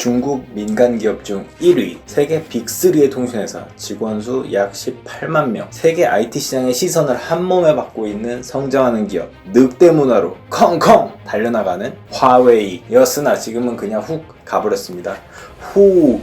중국 민간 기업 중 1위, 세계 빅3의 통신회사, 직원 수 약 18만 명, 세계 IT 시장의 시선을 한몸에 받고 있는 성장하는 기업, 늑대 문화로 컹컹 달려나가는 화웨이였으나 지금은 그냥 훅 가버렸습니다. 훅.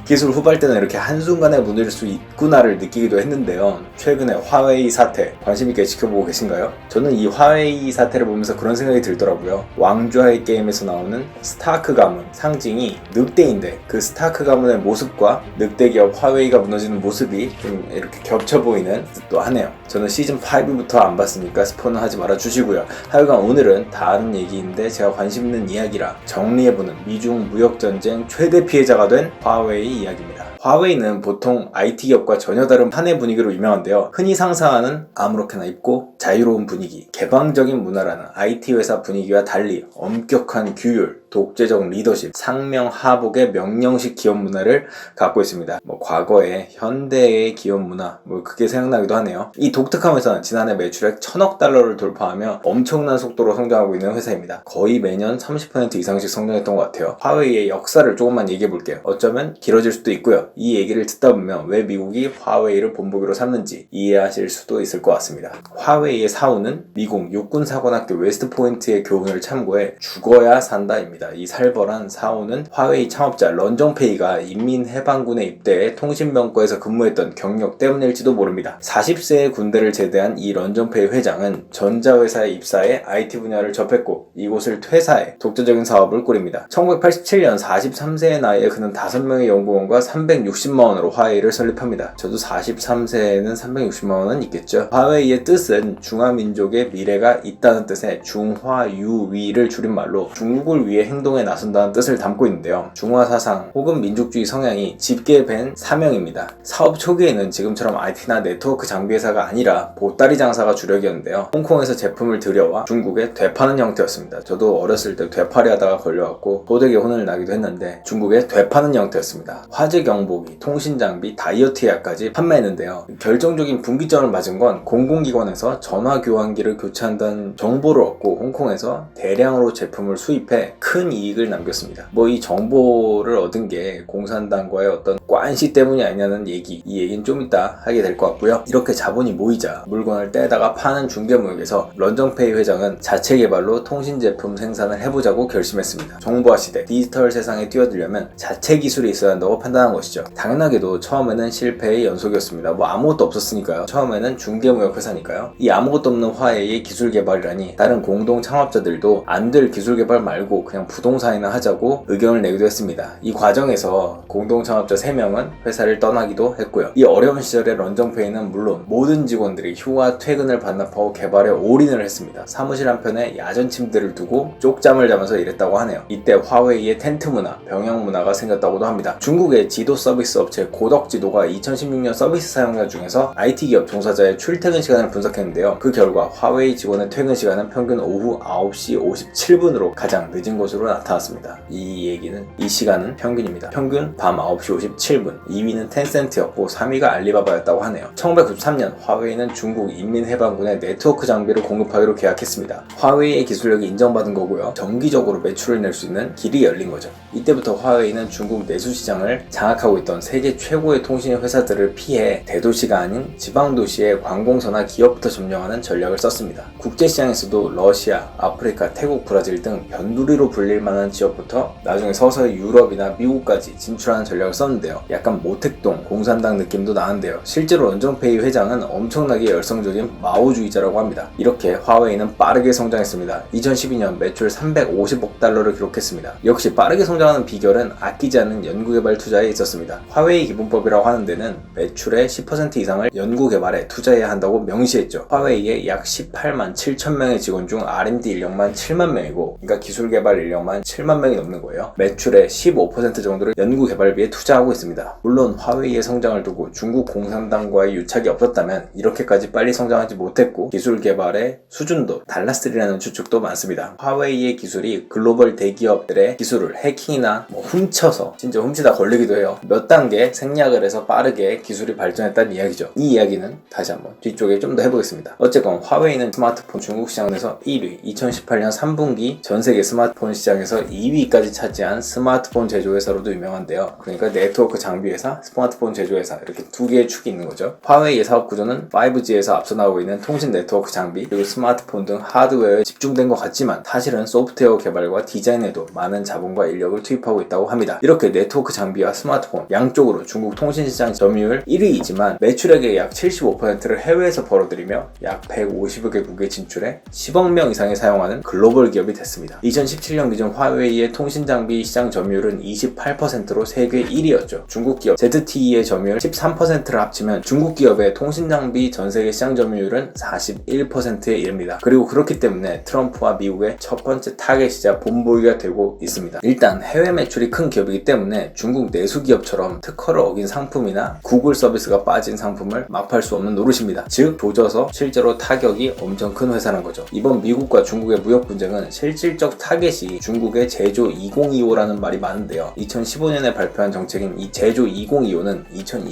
기술 후발대는 이렇게 한순간에 무너질 수 있구나를 느끼기도 했는데요. 최근에 화웨이 사태 관심있게 지켜보고 계신가요? 저는 이 화웨이 사태를 보면서 그런 생각이 들더라고요. 왕좌의 게임에서 나오는 스타크 가문 상징이 늑대인데 그 스타크 가문의 모습과 늑대 기업 화웨이가 무너지는 모습이 좀 이렇게 겹쳐 보이는 듯도 하네요. 저는 시즌5부터 안 봤으니까 스포는 하지 말아 주시고요. 하여간 오늘은 다른 얘기인데 제가 관심 있는 이야기라 정리해보는 미중 무역전쟁 최대 피해자가 된 화웨이 이야기입니다. 화웨이는 보통 IT 기업과 전혀 다른 한 해 분위기로 유명한데요. 흔히 상상하는 아무렇게나 입고 자유로운 분위기, 개방적인 문화라는 IT 회사 분위기와 달리 엄격한 규율, 독재적 리더십, 상명하복의 명령식 기업 문화를 갖고 있습니다. 과거에 현대의 기업 문화, 그게 생각나기도 하네요. 이 독특한 회사는 지난해 매출액 1000억 달러를 돌파하며 엄청난 속도로 성장하고 있는 회사입니다. 거의 매년 30% 이상씩 성장했던 것 같아요. 화웨이의 역사를 조금만 얘기해 볼게요. 어쩌면 길어질 수도 있고요. 이 얘기를 듣다 보면 왜 미국이 화웨이를 본보기로 삼는지 이해하실 수도 있을 것 같습니다. 화웨이의 사후는 미국 육군사관학교 웨스트포인트의 교훈을 참고해 죽어야 산다입니다. 이 살벌한 사후는 화웨이 창업자 런정페이가 인민해방군에 입대해 통신병과에서 근무했던 경력 때문일지도 모릅니다. 40세의 군대를 제대한 이 런정페이 회장은 전자회사에 입사해 IT 분야를 접했고 이곳을 퇴사해 독자적인 사업을 꾸립니다. 1987년 43세의 나이에 그는 5명의 연구원과 360만원으로 화웨이를 설립합니다. 저도 43세에는 360만원은 있겠죠. 화웨이의 뜻은 중화민족의 미래가 있다는 뜻의 중화유위를 줄임말로 중국을 위해 행동에 나선다는 뜻을 담고 있는데요. 중화사상 혹은 민족주의 성향이 짙게 밴 사명입니다. 사업 초기에는 지금처럼 IT나 네트워크 장비 회사가 아니라 보따리 장사가 주력이었는데요. 홍콩에서 제품을 들여와 중국에 되파는 형태였습니다. 저도 어렸을 때 되팔이 하다가 걸려갖고 도덕에 혼을 나기도 했는데 중국에 되파는 형태였습니다. 화재 경보기, 통신장비, 다이어트 약까지 판매했는데요. 결정적인 분기점을 맞은 건 공공기관에서 전화교환기를 교체한다는 정보를 얻고 홍콩에서 대량으로 제품을 수입해 큰 이익을 남겼습니다. 이 정보를 얻은 게 공산당과의 어떤 관시 때문이 아니냐는 이 얘기는 좀 이따 하게 될 것 같고요. 이렇게 자본이 모이자 물건을 떼다가 파는 중개무역에서 런정페이 회장은 자체 개발로 통신 제품 생산을 해보자고 결심했습니다. 정보화 시대, 디지털 세상에 뛰어들려면 자체 기술이 있어야 한다고 판단한 것이죠. 당연하게도 처음에는 실패의 연속이었습니다. 아무것도 없었으니까요. 처음에는 중개무역 회사니까요. 이 아무것도 없는 화웨이의 기술 개발이라니 다른 공동 창업자들도 안 될 기술 개발 말고 그냥 부동산이나 하자고 의견을 내기도 했습니다. 이 과정에서 공동 창업자 3명은 회사를 떠나기도 했고요. 이 어려운 시절에 런정페이는 물론 모든 직원들이 휴가 퇴근을 반납하고 개발에 올인을 했습니다. 사무실 한편에 야전 침대를 두고 쪽잠을 자면서 일했다고 하네요. 이때 화웨이의 텐트 문화, 병영 문화가 생겼다고도 합니다. 중국의 지도 서비스 업체 고덕지도가 2016년 서비스 사용자 중에서 IT 기업 종사자의 출퇴근 시간을 분석했는데요. 그 결과 화웨이 직원의 퇴근 시간은 평균 오후 9시 57분으로 가장 늦은 것으로 나타났습니다. 이 시간은 평균입니다. 평균 밤 9시 57분. 2위는 텐센트였고 3위가 알리바바였다고 하네요. 1993년 화웨이는 중국 인민해방군에 네트워크 장비를 공급하기로 계약했습니다. 화웨이의 기술력이 인정받은 거고요. 정기적으로 매출을 낼 수 있는 길이 열린 거죠. 이때부터 화웨이는 중국 내수 시장을 장악하고 있던 세계 최고의 통신 회사들을 피해 대도시가 아닌 지방도시의 관공서나 기업부터 점령하는 전략을 썼습니다. 국제시장에서도 러시아, 아프리카, 태국, 브라질 등 변두리로 불릴 만한 지역부터 나중에 서서히 유럽이나 미국까지 진출하는 전략을 썼는데요. 약간 모택동, 공산당 느낌도 나는데요. 실제로 런정페이 회장은 엄청나게 열성적인 마오주의자라고 합니다. 이렇게 화웨이는 빠르게 성장했습니다. 2012년 매출 350억 달러를 기록했습니다. 역시 빠르게 성장하는 비결은 아끼지 않는 연구개발 투자에 있었습니다. 화웨이 기본법이라고 하는 데는 매출의 10% 이상을 연구개발에 투자해야 한다고 명시했죠. 화웨이에 약 18만 7천 명의 직원 중 R&D 인력만 7만 명이고 그러니까 기술개발 인력만 7만 명이 넘는 거예요. 매출의 15% 정도를 연구개발비에 투자하고 있습니다. 물론 화웨이의 성장을 두고 중국 공산당과의 유착이 없었다면 이렇게까지 빨리 성장하지 못했고 기술개발의 수준도 달랐으리라는 추측도 많습니다. 화웨이의 기술이 글로벌 대기업들의 기술을 해킹이나 훔쳐서 진짜 훔치다 걸리기도 해요. 몇 몇 단계 생략을 해서 빠르게 기술이 발전했다는 이야기죠. 이 이야기는 다시 한번 뒤쪽에 좀 더 해보겠습니다. 어쨌건 화웨이는 스마트폰 중국 시장에서 1위, 2018년 3분기 전 세계 스마트폰 시장에서 2위까지 차지한 스마트폰 제조회사로도 유명한데요. 그러니까 네트워크 장비회사, 스마트폰 제조회사 이렇게 두 개의 축이 있는 거죠. 화웨이의 사업 구조는 5G에서 앞서 나오고 있는 통신 네트워크 장비 그리고 스마트폰 등 하드웨어에 집중된 것 같지만 사실은 소프트웨어 개발과 디자인에도 많은 자본과 인력을 투입하고 있다고 합니다. 이렇게 네트워크 장비와 스마트폰 양쪽으로 중국 통신시장 점유율 1위이지만 매출액의 약 75%를 해외에서 벌어들이며 약 150여 개국에 진출해 10억 명 이상이 사용하는 글로벌 기업이 됐습니다. 2017년 기준 화웨이의 통신장비 시장 점유율은 28%로 세계 1위였죠. 중국 기업 ZTE의 점유율 13%를 합치면 중국 기업의 통신장비 전세계 시장 점유율은 41%에 이릅니다. 그리고 그렇기 때문에 트럼프와 미국의 첫 번째 타겟이자 본보기가 되고 있습니다. 일단 해외 매출이 큰 기업이기 때문에 중국 내수 기업처럼 특허를 어긴 상품이나 구글 서비스가 빠진 상품을 막 팔 수 없는 노릇입니다. 즉 조져서 실제로 타격이 엄청 큰 회사라는 거죠. 이번 미국과 중국의 무역 분쟁은 실질적 타겟이 중국의 제조 2025라는 말이 많은데요. 2015년에 발표한 정책인 이 제조 2025는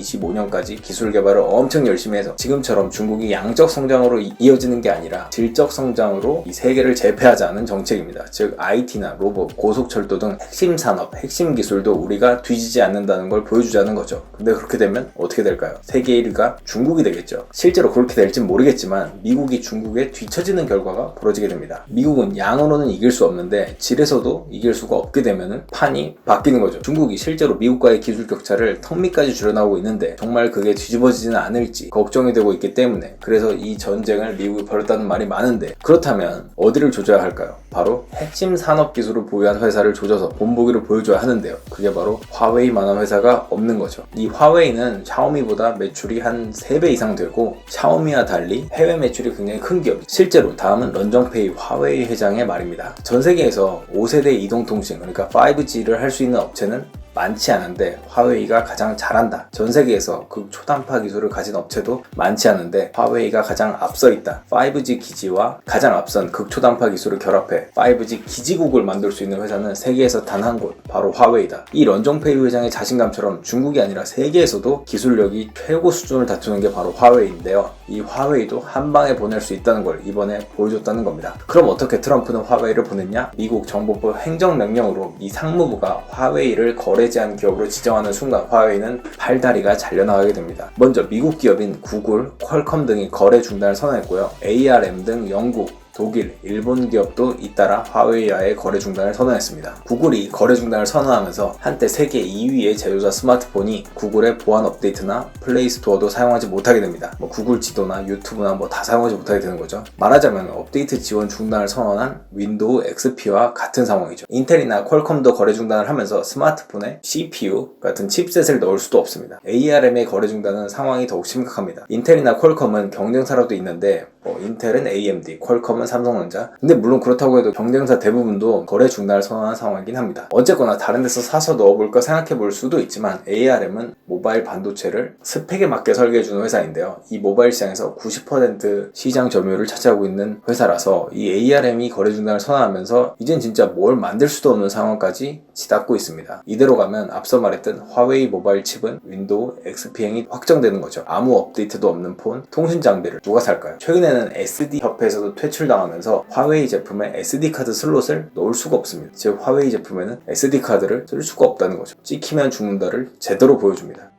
2025년까지 기술 개발을 엄청 열심히 해서 지금처럼 중국이 양적 성장으로 이어지는 게 아니라 질적 성장으로 이 세계를 제패하자는 정책입니다. 즉 IT나 로봇, 고속철도 등 핵심 산업, 핵심 기술도 우리가 뒤지지 않는다는 걸 보여주자는 거죠. 근데 그렇게 되면 어떻게 될까요? 세계 1위가 중국이 되겠죠. 실제로 그렇게 될진 모르겠지만 미국이 중국에 뒤처지는 결과가 벌어지게 됩니다. 미국은 양으로는 이길 수 없는데 질에서도 이길 수가 없게 되면 판이 바뀌는 거죠. 중국이 실제로 미국과의 기술 격차를 턱 밑까지 줄여나오고 있는데 정말 그게 뒤집어지지는 않을지 걱정이 되고 있기 때문에 그래서 이 전쟁을 미국이 벌였다는 말이 많은데 그렇다면 어디를 조져야 할까요? 바로 핵심 산업 기술을 보유한 회사를 조져서 본보기를 보여줘야 하는데요. 그게 바로 화웨이만한 회사가 없는 거죠. 이 화웨이는 샤오미보다 매출이 한 3배 이상 되고 샤오미와 달리 해외 매출이 굉장히 큰 기업. 실제로 다음은 런정페이 화웨이 회장의 말입니다. 전 세계에서 5세대 이동통신 그러니까 5G를 할 수 있는 업체는 많지 않은데 화웨이가 가장 잘한다. 전 세계에서 극초단파 기술을 가진 업체도 많지 않은데 화웨이가 가장 앞서 있다. 5G 기지와 가장 앞선 극초단파 기술을 결합해 5G 기지국을 만들 수 있는 회사는 세계에서 단 한 곳, 바로 화웨이다. 이 런정페이 회장의 자신감처럼 중국이 아니라 세계에서도 기술력이 최고 수준을 다투는 게 바로 화웨이인데요. 이 화웨이도 한 방에 보낼 수 있다는 걸 이번에 보여줬다는 겁니다. 그럼 어떻게 트럼프는 화웨이를 보냈냐? 미국 정보부 행정명령으로 이 상무부가 화웨이를 거래 제한 기업으로 지정하는 순간 화웨이는 팔다리가 잘려나가게 됩니다. 먼저 미국 기업인 구글, 퀄컴 등이 거래 중단을 선언했고요. ARM 등 영국, 독일, 일본 기업도 잇따라 화웨이와의 거래 중단을 선언했습니다. 구글이 거래 중단을 선언하면서 한때 세계 2위의 제조사 스마트폰이 구글의 보안 업데이트나 플레이 스토어도 사용하지 못하게 됩니다. 구글 지도나 유튜브나 다 사용하지 못하게 되는 거죠. 말하자면 업데이트 지원 중단을 선언한 윈도우 XP와 같은 상황이죠. 인텔이나 퀄컴도 거래 중단을 하면서 스마트폰에 CPU 같은 칩셋을 넣을 수도 없습니다. ARM의 거래 중단은 상황이 더욱 심각합니다. 인텔이나 퀄컴은 경쟁사라도 있는데 인텔은 AMD, 퀄컴은 삼성전자. 근데 물론 그렇다고 해도 경쟁사 대부분도 거래 중단을 선언한 상황이긴 합니다. 어쨌거나 다른 데서 사서 넣어볼까 생각해 볼 수도 있지만 ARM은 모바일 반도체를 스펙에 맞게 설계해주는 회사인데요. 이 모바일 시장에서 90% 시장 점유율을 차지하고 있는 회사라서 이 ARM이 거래 중단을 선언하면서 이젠 진짜 뭘 만들 수도 없는 상황까지 치닫고 있습니다. 이대로 가면 앞서 말했던 화웨이 모바일 칩은 윈도우 XP행이 확정되는 거죠. 아무 업데이트도 없는 폰, 통신 장비를 누가 살까요? 최근에는 SD 협회에서도 퇴출당하면서 화웨이 제품에 SD카드 슬롯을 넣을 수가 없습니다. 즉 화웨이 제품에는 SD카드를 쓸 수가 없다는 거죠. 찍히면 죽는다를 제대로 보여줍니다.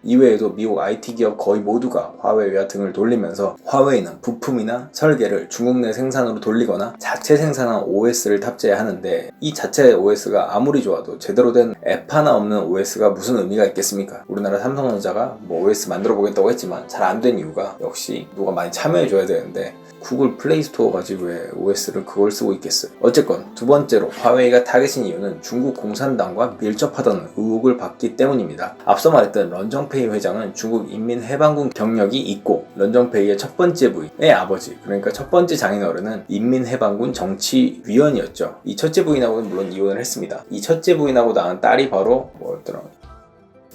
이외에도 미국 IT 기업 거의 모두가 화웨이와 등을 돌리면서 화웨이는 부품이나 설계를 중국 내 생산으로 돌리거나 자체 생산한 OS를 탑재해야 하는데 이 자체 OS가 아무리 좋아도 제대로 된 앱 하나 없는 OS가 무슨 의미가 있겠습니까? 우리나라 삼성전자가 OS 만들어 보겠다고 했지만 잘 안 된 이유가 역시 누가 많이 참여해줘야 되는데 구글 플레이 스토어 가지고 왜 OS를 그걸 쓰고 있겠어요. 어쨌건 두 번째로 화웨이가 타겟인 이유는 중국 공산당과 밀접하다는 의혹을 받기 때문입니다. 앞서 말했던 런정페이 회장은 중국 인민해방군 경력이 있고 런정페이의 첫 번째 부인의 아버지, 그러니까 첫 번째 장인어른은 인민해방군 정치위원이었죠. 이 첫째 부인하고는 물론 이혼을 했습니다. 이 첫째 부인하고 낳은 딸이 바로 뭐였더라?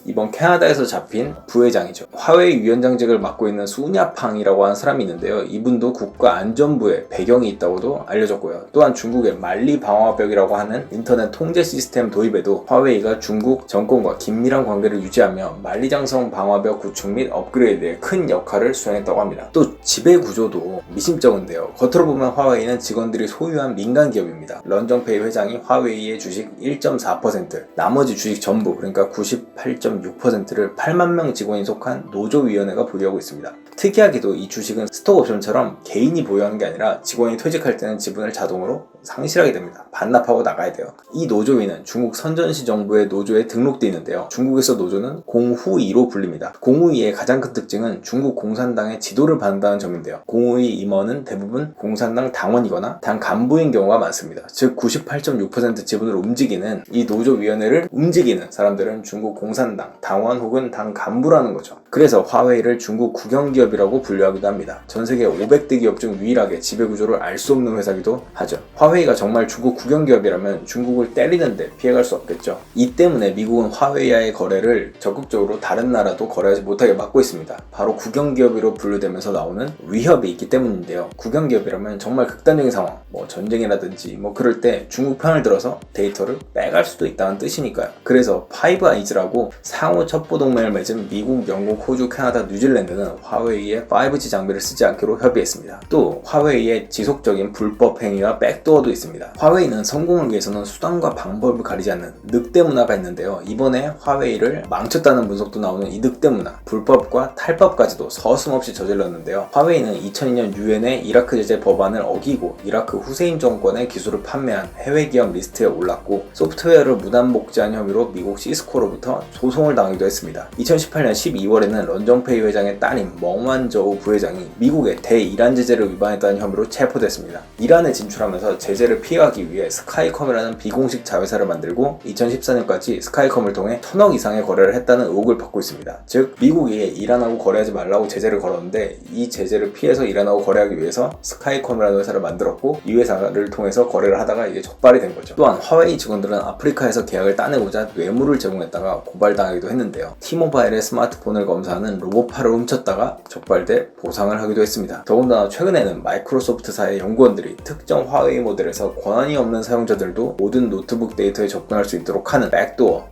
이번 캐나다에서 잡힌 부회장이죠. 화웨이 위원장직을 맡고 있는 수냐팡이라고 하는 사람이 있는데요. 이분도 국가안전부에 배경이 있다고도 알려졌고요. 또한 중국의 만리 방화벽이라고 하는 인터넷 통제 시스템 도입에도 화웨이가 중국 정권과 긴밀한 관계를 유지하며 만리장성 방화벽 구축 및 업그레이드에 큰 역할을 수행했다고 합니다. 또 지배 구조도 미심쩍은데요. 겉으로 보면 화웨이는 직원들이 소유한 민간 기업입니다. 런정페이 회장이 화웨이의 주식 1.4%, 나머지 주식 전부 그러니까 98.6%를 8만 명 직원이 속한 노조위원회가 보유하고 있습니다. 특이하게도 이 주식은 스톡옵션처럼 개인이 보유하는 게 아니라 직원이 퇴직할 때는 지분을 자동으로 상실하게 됩니다. 반납하고 나가야 돼요. 이 노조위는 중국 선전시 정부의 노조에 등록돼 있는데요. 중국에서 노조는 공후이로 불립니다. 공후이의 가장 큰 특징은 중국 공산당의 지도를 받는다는 점인데요. 공후이 임원은 대부분 공산당 당원이거나 당 간부인 경우가 많습니다. 즉 98.6% 지분을 움직이는 이 노조위원회를 움직이는 사람들은 중국 공산당 당원 혹은 당 간부라는 거죠. 그래서 화웨이를 중국 국영기업이라고 분류하기도 합니다. 전 세계 500대 기업 중 유일하게 지배구조를 알 수 없는 회사이기도 하죠. 화웨이가 정말 중국 국영기업이라면 중국을 때리는데 피해갈 수 없겠죠. 이 때문에 미국은 화웨이와의 거래를 적극적으로 다른 나라도 거래하지 못하게 막고 있습니다. 바로 국영기업으로 분류되면서 나오는 위협이 있기 때문인데요. 국영기업이라면 정말 극단적인 상황, 전쟁이라든지 그럴 때 중국 편을 들어서 데이터를 빼갈 수도 있다는 뜻이니까요. 그래서 파이브 아이즈라고 상호 첩보 동맹을 맺은 미국, 영국, 호주, 캐나다, 뉴질랜드는 화웨이의 5G 장비를 쓰지 않기로 협의했습니다. 또 화웨이의 지속적인 불법 행위와 백도어도 있습니다. 화웨이는 성공을 위해서는 수단과 방법을 가리지 않는 늑대 문화가 있는데요. 이번에 화웨이를 망쳤다는 분석도 나오는 이 늑대 문화, 불법과 탈법까지도 서슴없이 저질렀는데요. 화웨이는 2002년 유엔의 이라크 제재 법안을 어기고 이라크 후세인 정권의 기술을 판매한 해외 기업 리스트에 올랐고 소프트웨어를 무단 복제한 혐의로 미국 시스코로부터 소송을 당하기도 했습니다. 2018년 12월에는 런정페이 회장의 딸인 멍완저우 부회장이 미국의 대이란 제재를 위반했다는 혐의로 체포됐습니다. 이란에 진출하면서 제재를 피하기 위해 스카이컴이라는 비공식 자회사를 만들고 2014년까지 스카이컴을 통해 1000억 이상의 거래를 했다는 의혹을 받고 있습니다. 즉 미국이 이란하고 거래하지 말라고 제재를 걸었는데 이 제재를 피해서 이란하고 거래하기 위해서 스카이컴이라는 회사를 만들었고 이 회사를 통해서 거래를 하다가 이게 적발이 된 거죠. 또한 화웨이 직원들은 아프리카에서 계약을 따내고자 뇌물을 제공했다가 고발당하기도 했는데요. T모바일의 스마트폰을 검사하는 로보파를 훔쳤다가 적발돼 보상을 하기도 했습니다. 더군다나 최근에는 마이크로소프트사의 연구원들이 특정 화웨이 모델에서 권한이 없는 사용자들도 모든 노트북 데이터에 접근할 수 있도록 하는 백도어,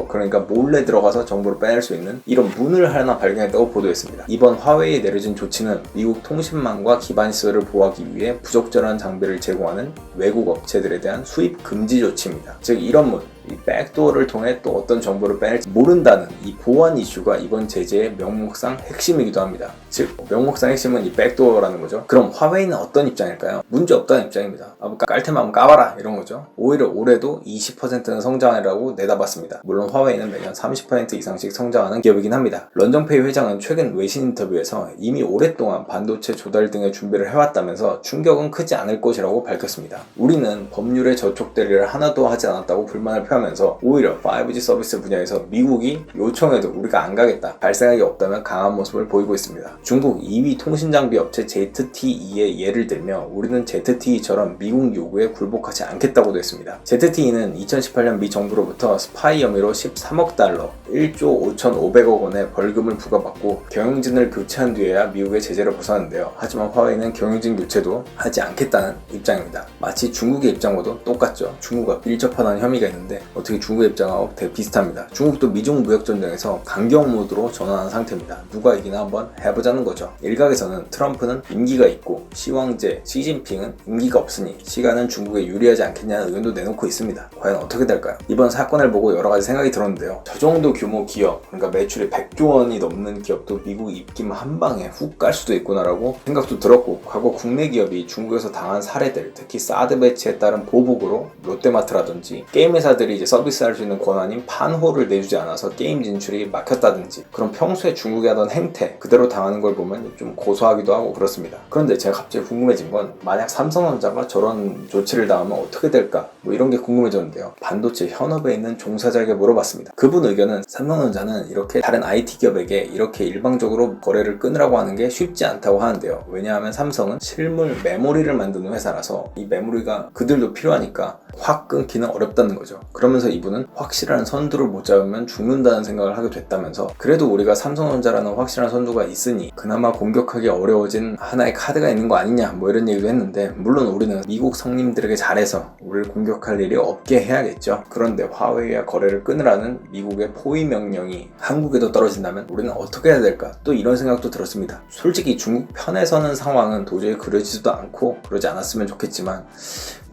그러니까 몰래 들어가서 정보를 빼낼 수 있는 이런 문을 하나 발견했다고 보도했습니다. 이번 화웨이에 내려진 조치는 미국 통신망과 기반 시설을 보호하기 위해 부적절한 장비를 제공하는 외국 업체들에 대한 수입 금지 조치입니다. 즉 이런 문, 이 백도어를 통해 또 어떤 정보를 빼낼지 모른다는 이 보안 이슈가 이번 제재의 명목상 핵심이기도 합니다. 즉 명목상 핵심은 이 백도어라는 거죠. 그럼 화웨이는 어떤 입장일까요? 문제 없다는 입장입니다. 깔 테면 한번 까봐라 이런 거죠. 오히려 올해도 20%는 성장하리라고 내다봤습니다. 물론 화웨이는 매년 30% 이상씩 성장하는 기업이긴 합니다. 런정페이 회장은 최근 외신 인터뷰에서 이미 오랫동안 반도체 조달 등의 준비를 해왔다면서 충격은 크지 않을 것이라고 밝혔습니다. 우리는 법률에 저촉대리를 하나도 하지 않았다고 불만을 표하면서 오히려 5G 서비스 분야에서 미국이 요청해도 우리가 안 가겠다, 갈 생각이 없다면 강한 모습을 보이고 있습니다. 중국 2위 통신장비 업체 ZTE의 예를 들며 우리는 ZTE처럼 미국 요구에 굴복하지 않겠다고도 했습니다. ZTE는 2018년 미 정부로부터 스파이 혐의로 13억 달러, 1조 5,500억 원의 벌금을 부과받고 경영진을 교체한 뒤에야 미국의 제재를 벗어났는데요. 하지만 화웨이는 경영진 교체도 하지 않겠다는 입장입니다. 마치 중국의 입장과도 똑같죠. 중국과 밀접하다는 혐의가 있는데 어떻게 중국의 입장하고 되게 비슷합니다. 중국도 미중 무역전쟁에서 강경 모드로 전환한 상태입니다. 누가 이기나 한번 해보자는 거죠. 일각에서는 트럼프는 임기가 있고 시황제, 시진핑은 임기가 없으니 시간은 중국에 유리하지 않겠냐는 의견도 내놓고 있습니다. 과연 어떻게 될까요? 이번 사건을 보고 여러 가지 생각이 들었는데요. 저 정도 규모 기업, 그러니까 매출이 100조 원이 넘는 기업도 미국 입김 한 방에 훅 갈 수도 있구나라고 생각도 들었고, 과거 국내 기업이 중국에서 당한 사례들, 특히 사드 배치에 따른 보복으로 롯데마트라든지 게임 회사들이 이제 서비스할 수 있는 권한인 판호를 내주지 않아서 게임 진출이 막혔다든지 그런 평소에 중국이 하던 행태 그대로 당하는 걸 보면 좀 고소하기도 하고 그렇습니다. 그런데 제가 갑자기 궁금해진 건 만약 삼성전자가 저런 조치를 당하면 어떻게 될까? 이런 게 궁금해졌는데요. 반도체 현업에 있는 종사자에게 물어봤습니다. 그분 의견은 삼성전자는 이렇게 다른 IT 기업에게 이렇게 일방적으로 거래를 끊으라고 하는 게 쉽지 않다고 하는데요. 왜냐하면 삼성은 실물 메모리를 만드는 회사라서 이 메모리가 그들도 필요하니까 확 끊기는 어렵다는 거죠. 그러면서 이분은 확실한 선두를 못 잡으면 죽는다는 생각을 하게 됐다면서, 그래도 우리가 삼성전자라는 확실한 선두가 있으니 그나마 공격하기 어려워진 하나의 카드가 있는 거 아니냐, 뭐 이런 얘기도 했는데, 물론 우리는 미국 성님들에게 잘해서 우리를 공격할 일이 없게 해야겠죠. 그런데 화웨이와 거래를 끊으라는 미국의 포위 명령이 한국에도 떨어진다면 우리는 어떻게 해야 될까, 또 이런 생각도 들었습니다. 솔직히 중국 편에 서는 상황은 도저히 그려지지도 않고 그러지 않았으면 좋겠지만,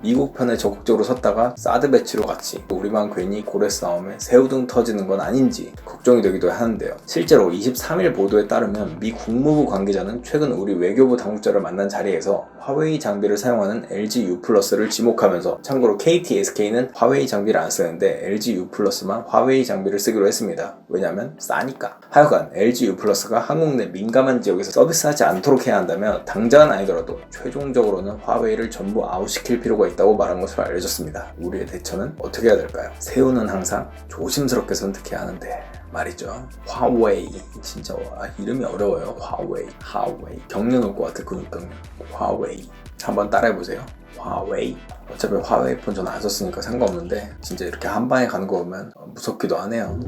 미국 편에 적극적으로 섰다가 사드 배치로 같이 우리만 괜히 고래 싸움에 새우등 터지는 건 아닌지 걱정이 되기도 하는데요. 실제로 23일 보도에 따르면 미 국무부 관계자는 최근 우리 외교부 당국자를 만난 자리에서 화웨이 장비를 사용하는 LG U+를 지목하면서, 참고로 KT, SK는 화웨이 장비를 안 쓰는데 LG U+만 화웨이 장비를 쓰기로 했습니다. 왜냐면 싸니까. 하여간 LG U+가 한국 내 민감한 지역에서 서비스하지 않도록 해야 한다면 당장은 아니더라도 최종적으로는 화웨이를 전부 아웃시킬 필요가 있다고 말한 것으로 알려졌습니다. 우리의 대처는 어떻게 해야 될까요? 새우는 항상 조심스럽게 선택해야 하는데 말이죠. 화웨이, 진짜 이름이 어려워요. 화웨이. 경련 올 것 같아. 근육경련. 화웨이. 한번 따라해보세요. 화웨이. 어차피 화웨이 폰 전 안 썼으니까 상관없는데 진짜 이렇게 한 방에 가는 거 보면 무섭기도 하네요.